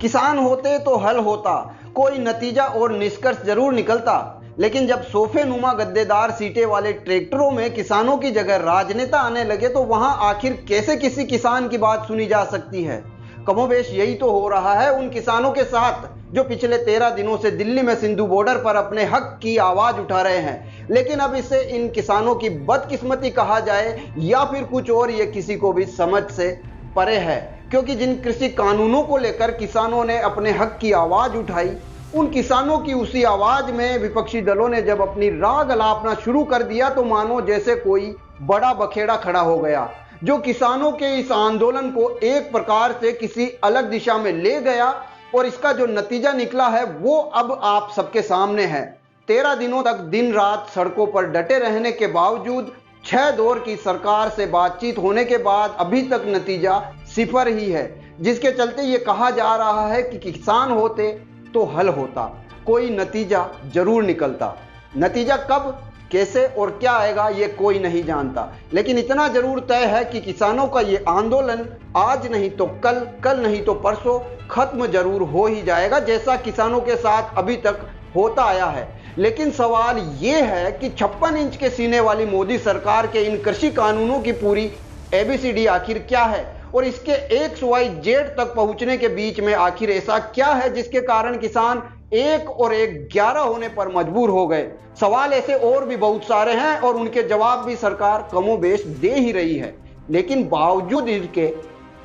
किसान होते तो हल होता, कोई नतीजा और निष्कर्ष जरूर निकलता। लेकिन जब सोफे नुमा गद्देदार सीटें वाले ट्रैक्टरों में किसानों की जगह राजनेता आने लगे तो वहां आखिर कैसे किसी किसान की बात सुनी जा सकती है। कमोबेश यही तो हो रहा है उन किसानों के साथ जो पिछले 13 दिनों से दिल्ली में सिंधु बॉर्डर पर अपने हक की आवाज उठा रहे हैं। लेकिन अब इसे इन किसानों की बदकिस्मती कहा जाए या फिर कुछ और, ये किसी को भी समझ से परे है। क्योंकि जिन कृषि कानूनों को लेकर किसानों ने अपने हक की आवाज उठाई, उन किसानों की उसी आवाज में विपक्षी दलों ने जब अपनी राग अलापना शुरू कर दिया तो मानो जैसे कोई बड़ा बखेड़ा खड़ा हो गया, जो किसानों के इस आंदोलन को एक प्रकार से किसी अलग दिशा में ले गया। और इसका जो नतीजा निकला है वो अब आप सबके सामने है। 13 दिनों तक दिन रात सड़कों पर डटे रहने के बावजूद, 6 दौर की सरकार से बातचीत होने के बाद अभी तक नतीजा सिफर ही है, जिसके चलते ये कहा जा रहा है कि किसान होते तो हल होता, कोई नतीजा जरूर निकलता। नतीजा कब, कैसे और क्या आएगा ये कोई नहीं जानता, लेकिन इतना जरूर तय है कि किसानों का ये आंदोलन आज नहीं तो कल, कल नहीं तो परसों खत्म जरूर हो ही जाएगा, जैसा किसानों के साथ अभी तक होता आया है। लेकिन सवाल ये है कि 56 इंच के सीने वाली मोदी सरकार के इन कृषि कानूनों की पूरी ABCD आखिर क्या है, और इसके XYZ तक पहुंचने के बीच में आखिर ऐसा क्या है जिसके कारण किसान 1 और 1 11 होने पर मजबूर हो गए। सवाल ऐसे और भी बहुत सारे हैं और उनके जवाब भी सरकार कमोबेश दे ही रही है, लेकिन बावजूद इसके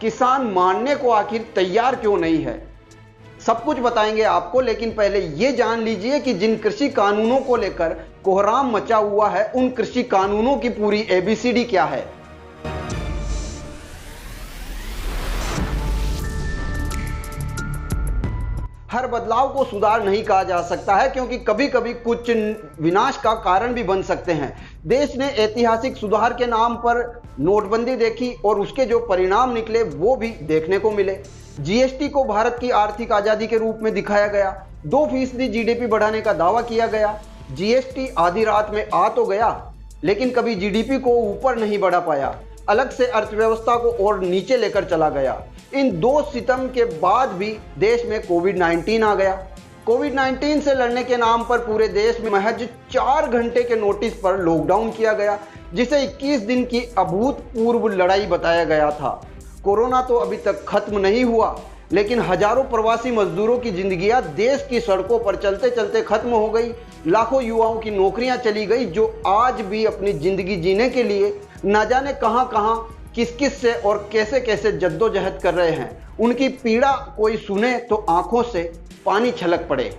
किसान मानने को आखिर तैयार क्यों नहीं है, सब कुछ बताएंगे आपको। लेकिन पहले ये जान लीजिए कि जिन कृषि कानूनों को लेकर कोहराम मचा हुआ है, उन कृषि कानूनों की पूरी ABCD क्या है। हर बदलाव को सुधार नहीं कहा जा सकता है, क्योंकि कभी कभी कुछ विनाश का कारण भी बन सकते हैं। देश ने ऐतिहासिक सुधार के नाम पर नोटबंदी देखी और उसके जो परिणाम निकले वो भी देखने को मिले। GST को भारत की आर्थिक आजादी के रूप में दिखाया गया, 2% GDP बढ़ाने का दावा किया गया। GST आधी रात में आ तो गया, लेकिन कभी GDP को ऊपर नहीं बढ़ा पाया, अलग से अर्थव्यवस्था को और नीचे लेकर चला गया। इन 2 सितम के बाद भी देश में कोविड-19 आ गया। कोविड-19 से लड़ने के नाम पर पूरे देश में महज 4 घंटे के नोटिस पर लॉकडाउन किया गया, जिसे 21 दिन की अभूतपूर्व लड़ाई बताया गया था। कोरोना तो अभी तक खत्म नहीं हुआ, लेकिन हजारों प्रवासी मजदूरों की जिंदगियां देश की सड़कों पर चलते चलते खत्म हो गई। लाखों युवाओं की नौकरियां चली गई, जो आज भी अपनी जिंदगी जीने के लिए न जाने कहां कहां, किस किस से और कैसे कैसे जद्दोजहद कर रहे हैं। उनकी पीड़ा कोई सुने तो आंखों से पानी छलक पड़े।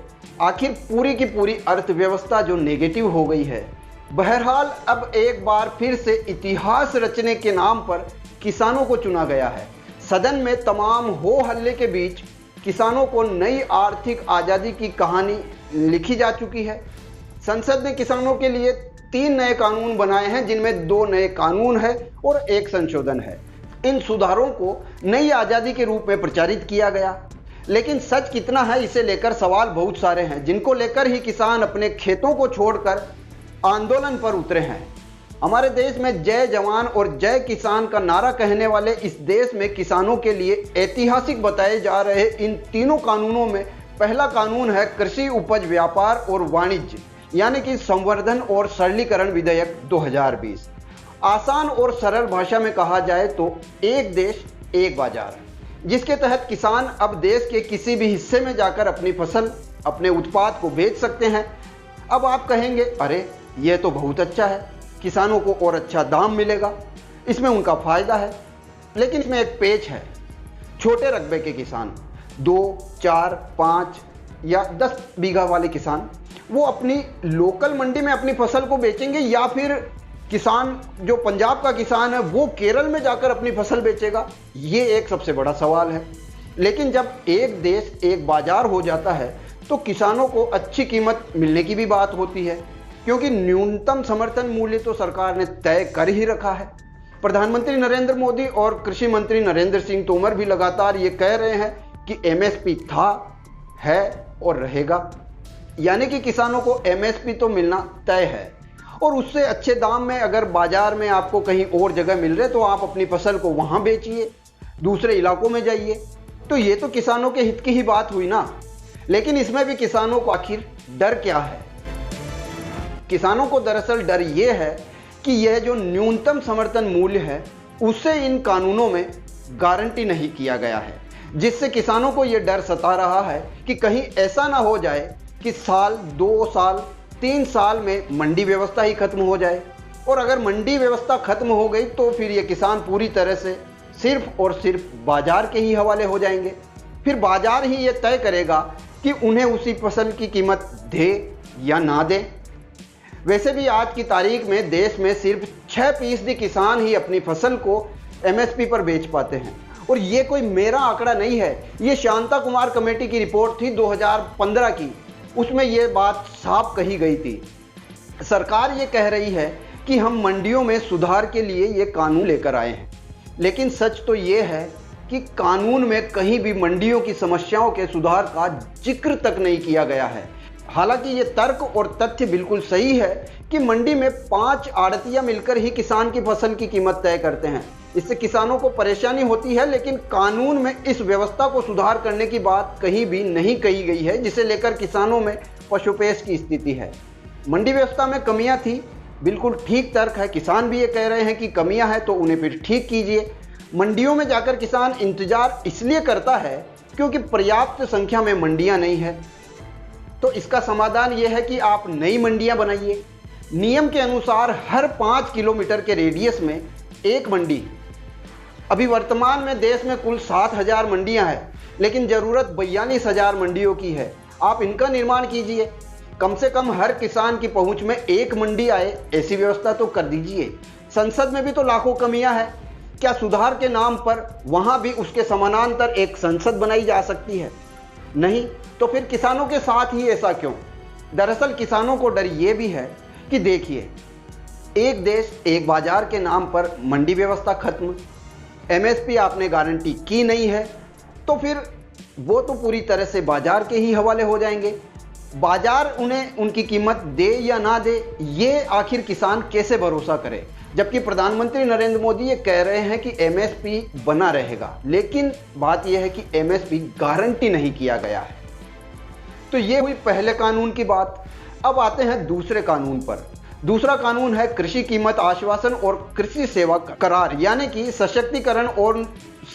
आखिर पूरी की पूरी अर्थव्यवस्था जो नेगेटिव हो गई है। बहरहाल अब एक बार फिर से इतिहास रचने के नाम पर किसानों को चुना गया है। सदन में तमाम हो हल्ले के बीच किसानों को नई आर्थिक आज़ादी की कहानी लिखी जा चुकी है। संसद ने किसानों के लिए 3 नए कानून बनाए हैं, जिनमें 2 नए कानून है और 1 संशोधन है। इन सुधारों को नई आज़ादी के रूप में प्रचारित किया गया, लेकिन सच कितना है इसे लेकर सवाल बहुत सारे हैं, जिनको लेकर ही किसान अपने खेतों को छोड़कर आंदोलन पर उतरे हैं। हमारे देश में जय जवान और जय किसान का नारा कहने वाले इस देश में किसानों के लिए ऐतिहासिक बताए जा रहे इन तीनों कानूनों में पहला कानून है कृषि उपज व्यापार और वाणिज्य, यानी कि संवर्धन और सरलीकरण विधेयक 2020। आसान और सरल भाषा में कहा जाए तो एक देश एक बाजार, जिसके तहत किसान अब देश के किसी भी हिस्से में जाकर अपनी फसल, अपने उत्पाद को बेच सकते हैं। अब आप कहेंगे, अरे ये तो बहुत अच्छा है, किसानों को और अच्छा दाम मिलेगा, इसमें उनका फायदा है। लेकिन इसमें एक पेच है। छोटे रकबे के किसान, 2, 4, 5 या 10 बीघा वाले किसान, वो अपनी लोकल मंडी में अपनी फसल को बेचेंगे, या फिर किसान जो पंजाब का किसान है वो केरल में जाकर अपनी फसल बेचेगा? ये एक सबसे बड़ा सवाल है। लेकिन जब एक देश एक बाजार हो जाता है तो किसानों को अच्छी कीमत मिलने की भी बात होती है, क्योंकि न्यूनतम समर्थन मूल्य तो सरकार ने तय कर ही रखा है। प्रधानमंत्री नरेंद्र मोदी और कृषि मंत्री नरेंद्र सिंह तोमर भी लगातार ये कह रहे हैं कि MSP था, है और रहेगा, यानी कि किसानों को MSP तो मिलना तय है, और उससे अच्छे दाम में अगर बाजार में आपको कहीं और जगह मिल रहे तो आप अपनी फसल को वहां बेचिए, दूसरे इलाकों में जाइए। तो ये तो किसानों के हित की ही बात हुई ना। लेकिन इसमें भी किसानों को आखिर डर क्या है? किसानों को दरअसल डर ये है कि यह जो न्यूनतम समर्थन मूल्य है उसे इन कानूनों में गारंटी नहीं किया गया है, जिससे किसानों को यह डर सता रहा है कि कहीं ऐसा ना हो जाए कि साल, 2 साल, 3 साल में मंडी व्यवस्था ही खत्म हो जाए। और अगर मंडी व्यवस्था खत्म हो गई तो फिर ये किसान पूरी तरह से सिर्फ और सिर्फ बाजार के ही हवाले हो जाएंगे। फिर बाजार ही ये तय करेगा कि उन्हें उसी फसल की कीमत दे या ना दे। वैसे भी आज की तारीख में देश में सिर्फ 6% किसान ही अपनी फसल को एमएसपी पर बेच पाते हैं। और ये कोई मेरा आंकड़ा नहीं है, ये शांता कुमार कमेटी की रिपोर्ट थी 2015 की। उसमें ये बात साफ कही गई थी। सरकार ये कह रही है कि हम मंडियों में सुधार के लिए ये कानून लेकर आए हैं, लेकिन सच तो ये है कि कानून में कहीं भी मंडियों की समस्याओं के सुधार का जिक्र तक नहीं किया गया है। हालांकि ये तर्क और तथ्य बिल्कुल सही है कि मंडी में 5 आड़तियां मिलकर ही किसान की फसल की कीमत तय करते हैं। इससे किसानों को परेशानी होती है, लेकिन कानून में इस व्यवस्था को सुधार करने की बात कहीं भी नहीं कही गई है, जिसे लेकर किसानों में पशुपेश की स्थिति है। मंडी व्यवस्था में कमियां थी, बिल्कुल ठीक तर्क है। किसान भी ये कह रहे हैं कि कमियां हैं तो उन्हें फिर ठीक कीजिए। मंडियों में जाकर किसान इंतजार इसलिए करता है क्योंकि पर्याप्त संख्या में मंडियां नहीं है। तो इसका समाधान यह है कि आप नई मंडियां बनाइए। नियम के अनुसार हर 5 किलोमीटर के रेडियस में एक मंडी। अभी वर्तमान में देश में कुल 7,000 मंडियां हैं, लेकिन ज़रूरत 42,000 मंडियों की है। आप इनका निर्माण कीजिए। कम से कम हर किसान की पहुंच में एक मंडी आए, ऐसी व्यवस्था तो कर दीजिए। संसद में भी तो लाखों कमियां हैं, क्या सुधार के नाम पर वहां भी उसके समानांतर एक संसद बनाई जा सकती है? नहीं, तो फिर किसानों के साथ ही ऐसा क्यों? दरअसल किसानों को डर ये भी है कि देखिए, एक देश एक बाजार के नाम पर मंडी व्यवस्था खत्म, एमएसपी आपने गारंटी की नहीं है, तो फिर वो तो पूरी तरह से बाजार के ही हवाले हो जाएंगे। बाजार उन्हें उनकी कीमत दे या ना दे, ये आखिर किसान कैसे भरोसा करे? जबकि प्रधानमंत्री नरेंद्र मोदी ये कह रहे हैं कि एमएसपी बना रहेगा, लेकिन बात यह है कि एमएसपी गारंटी नहीं किया गया है। तो ये हुई पहले कानून की बात। अब आते हैं दूसरे कानून पर। दूसरा कानून है कृषि कीमत आश्वासन और कृषि सेवा करार, यानी कि सशक्तिकरण और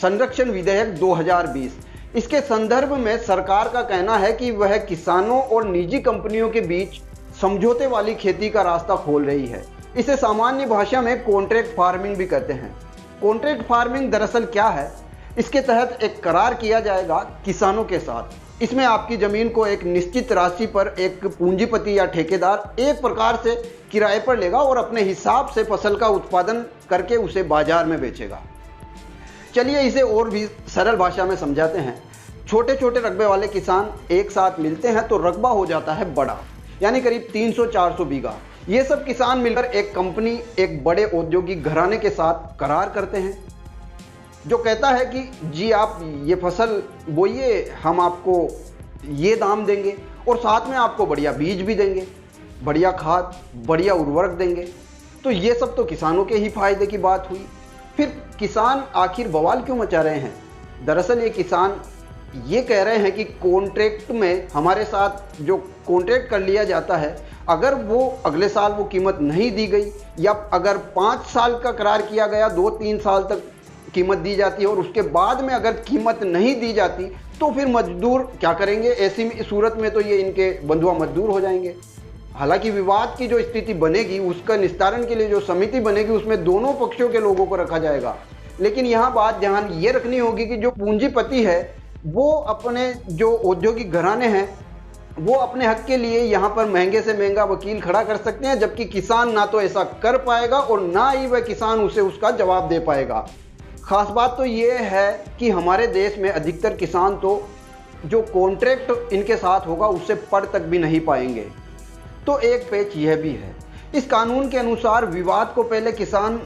संरक्षण विधेयक 2020। इसके संदर्भ में सरकार का कहना है कि वह किसानों और निजी कंपनियों के बीच समझौते वाली खेती का रास्ता खोल रही है। इसे सामान्य भाषा में कॉन्ट्रैक्ट फार्मिंग भी कहते हैं। कॉन्ट्रैक्ट फार्मिंग दरअसल क्या है? इसके तहत एक करार किया जाएगा किसानों के साथ। इसमें आपकी जमीन को एक निश्चित राशि पर एक पूंजीपति या ठेकेदार एक प्रकार से किराए पर लेगा और अपने हिसाब से फसल का उत्पादन करके उसे बाजार में बेचेगा। चलिए इसे और भी सरल भाषा में समझाते हैं। छोटे छोटे रकबे वाले किसान एक साथ मिलते हैं तो रकबा हो जाता है बड़ा, यानी करीब 300-400 बीघा। ये सब किसान मिलकर एक कंपनी, एक बड़े औद्योगिक घराने के साथ करार करते हैं, जो कहता है कि जी आप ये फसल बोइए, हम आपको ये दाम देंगे और साथ में आपको बढ़िया बीज भी देंगे, बढ़िया खाद, बढ़िया उर्वरक देंगे। तो ये सब तो किसानों के ही फायदे की बात हुई। फिर किसान आखिर बवाल क्यों मचा रहे हैं? दरअसल ये किसान ये कह रहे हैं कि कॉन्ट्रैक्ट में हमारे साथ जो कॉन्ट्रैक्ट कर लिया जाता है, अगर वो अगले साल वो कीमत नहीं दी गई या अगर 5 साल का करार किया गया, 2-3 साल तक कीमत दी जाती है और उसके बाद में अगर कीमत नहीं दी जाती तो फिर मजदूर क्या करेंगे? ऐसी सूरत में तो ये इनके बंधुआ मजदूर हो जाएंगे। हालांकि विवाद की जो स्थिति बनेगी उसका निस्तारण के लिए जो समिति बनेगी उसमें दोनों पक्षों के लोगों को रखा जाएगा। लेकिन यहाँ बात ध्यान ये रखनी होगी कि जो पूंजीपति है वो अपने जो औद्योगिक घराने हैं वो अपने हक के लिए यहाँ पर महंगे से महंगा वकील खड़ा कर सकते हैं, जबकि किसान ना तो ऐसा कर पाएगा और ना ही वह किसान उसे उसका जवाब दे पाएगा। खास बात तो ये है कि हमारे देश में अधिकतर किसान तो जो कॉन्ट्रैक्ट इनके साथ होगा उससे पढ़ तक भी नहीं पाएंगे। तो एक पेच यह भी है, इस कानून के अनुसार विवाद को पहले किसान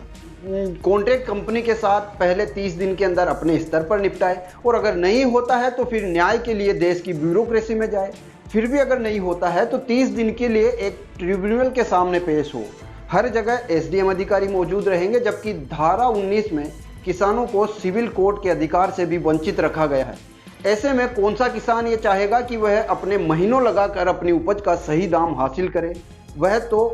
कॉन्ट्रैक्ट कंपनी के साथ पहले 30 दिन के अंदर अपने स्तर पर निपटाए और अगर नहीं होता है तो फिर न्याय के लिए देश की ब्यूरोक्रेसी में जाए। फिर भी अगर नहीं होता है तो 30 दिन के लिए एक ट्रिब्यूनल के सामने पेश हो। हर जगह एसडीएम अधिकारी मौजूद रहेंगे, जबकि धारा 19 में किसानों को सिविल कोर्ट के अधिकार से भी वंचित रखा गया है। ऐसे में कौन सा किसान ये चाहेगा कि वह अपने महीनों लगाकर अपनी उपज का सही दाम हासिल करे। वह तो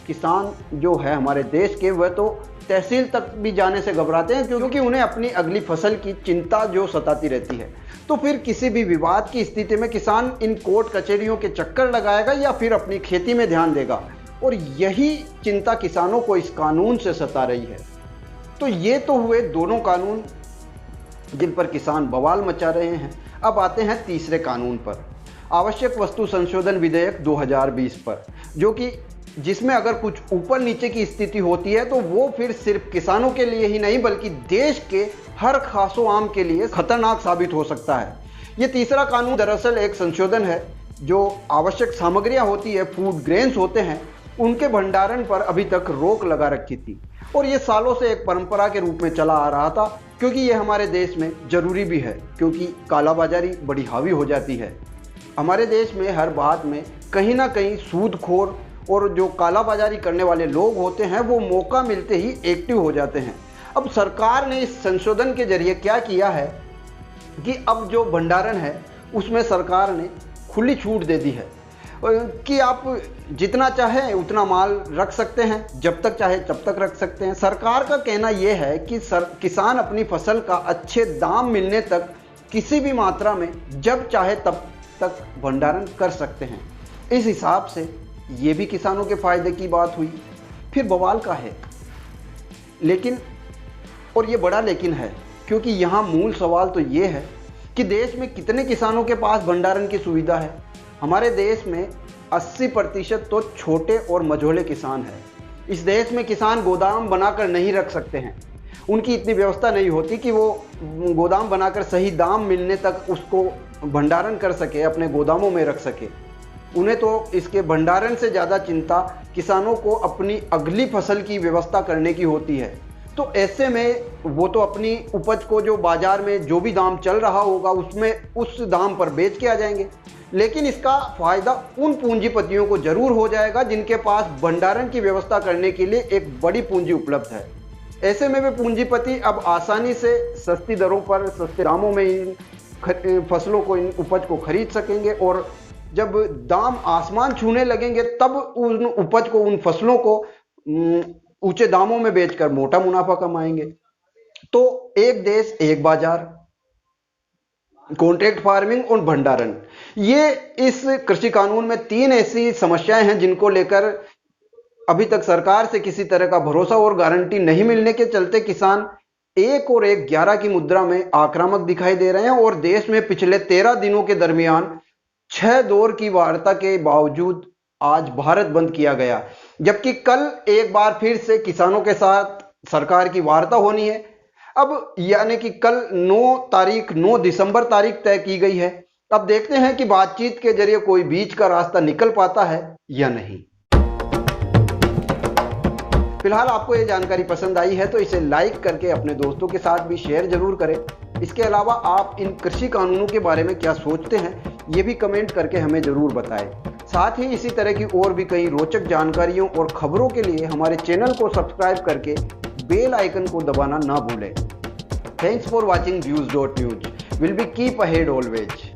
किसान जो है हमारे देश के, वह तो तहसील तक भी जाने से घबराते हैं क्योंकि उन्हें अपनी अगली फसल की चिंता जो सताती रहती है। तो फिर किसी भी विवाद की स्थिति में किसान इन कोर्ट कचहरियों के चक्कर लगाएगा या फिर अपनी खेती में ध्यान देगा, और यही चिंता किसानों को इस कानून से सता रही है। तो ये तो हुए दोनों कानून जिन पर किसान बवाल मचा रहे हैं। अब आते हैं तीसरे कानून पर, आवश्यक वस्तु संशोधन विधेयक 2020 पर, जो कि जिसमें अगर कुछ ऊपर नीचे की स्थिति होती है तो वो फिर सिर्फ किसानों के लिए ही नहीं बल्कि देश के हर खासो आम के लिए खतरनाक साबित हो सकता है। ये तीसरा कानून दरअसल एक संशोधन है जो आवश्यक सामग्रियां होती है, फूड ग्रेन्स होते हैं, उनके भंडारण पर अभी तक रोक लगा रखी थी। और ये सालों से एक परंपरा के रूप में चला आ रहा था, क्योंकि ये हमारे देश में जरूरी भी है, क्योंकि कालाबाजारी बड़ी हावी हो जाती है। हमारे देश में हर बात में कहीं ना कहीं सूदखोर और जो कालाबाजारी करने वाले लोग होते हैं वो मौका मिलते ही एक्टिव हो जाते हैं। अब सरकार ने इस संशोधन के जरिए क्या किया है कि अब जो भंडारण है उसमें सरकार ने खुली छूट दे दी है कि आप जितना चाहे उतना माल रख सकते हैं, जब तक चाहे तब तक रख सकते हैं। सरकार का कहना यह है कि किसान अपनी फसल का अच्छे दाम मिलने तक किसी भी मात्रा में जब चाहे तब तक भंडारण कर सकते हैं। इस हिसाब से ये भी किसानों के फायदे की बात हुई। फिर बवाल का है लेकिन, और ये बड़ा लेकिन है, क्योंकि यहाँ मूल सवाल तो ये है कि देश में कितने किसानों के पास भंडारण की सुविधा है। हमारे देश में 80% तो छोटे और मझोले किसान हैं। इस देश में किसान गोदाम बनाकर नहीं रख सकते हैं, उनकी इतनी व्यवस्था नहीं होती कि वो गोदाम बनाकर सही दाम मिलने तक उसको भंडारण कर सके, अपने गोदामों में रख सके। उन्हें तो इसके भंडारण से ज़्यादा चिंता किसानों को अपनी अगली फसल की व्यवस्था करने की होती है। तो ऐसे में वो तो अपनी उपज को जो बाजार में जो भी दाम चल रहा होगा उसमें उस दाम पर बेच के आ जाएंगे, लेकिन इसका फायदा उन पूंजीपतियों को जरूर हो जाएगा जिनके पास भंडारण की व्यवस्था करने के लिए एक बड़ी पूंजी उपलब्ध है। ऐसे में वे पूंजीपति अब आसानी से सस्ती दरों पर, सस्ते दामों में इन फसलों को, इन उपज को खरीद सकेंगे, और जब दाम आसमान छूने लगेंगे तब उन उपज को, उन फसलों को ऊंचे दामों में बेचकर मोटा मुनाफा कमाएंगे। तो एक देश एक बाजार, कॉन्ट्रैक्ट फार्मिंग और भंडारण, ये इस कृषि कानून में 3 ऐसी समस्याएं हैं जिनको लेकर अभी तक सरकार से किसी तरह का भरोसा और गारंटी नहीं मिलने के चलते किसान 1 और 1 11 की मुद्रा में आक्रामक दिखाई दे रहे हैं। और देश में पिछले 13 दिनों के दरमियान 6 दौर की वार्ता के बावजूद आज भारत बंद किया गया, जबकि कल एक बार फिर से किसानों के साथ सरकार की वार्ता होनी है। अब यानी कि कल 9 दिसंबर तारीख तय की गई है। अब देखते हैं कि बातचीत के जरिए कोई बीच का रास्ता निकल पाता है या नहीं। फिलहाल आपको ये जानकारी पसंद आई है तो इसे लाइक करके अपने दोस्तों के साथ भी शेयर जरूर करें। इसके अलावा आप इन कृषि कानूनों के बारे में क्या सोचते हैं ये भी कमेंट करके हमें जरूर बताएं। साथ ही इसी तरह की और भी कई रोचक जानकारियों और खबरों के लिए हमारे चैनल को सब्सक्राइब करके बेल आइकन को दबाना ना भूलें। Thanks for watching views.news। Will be keep ahead always.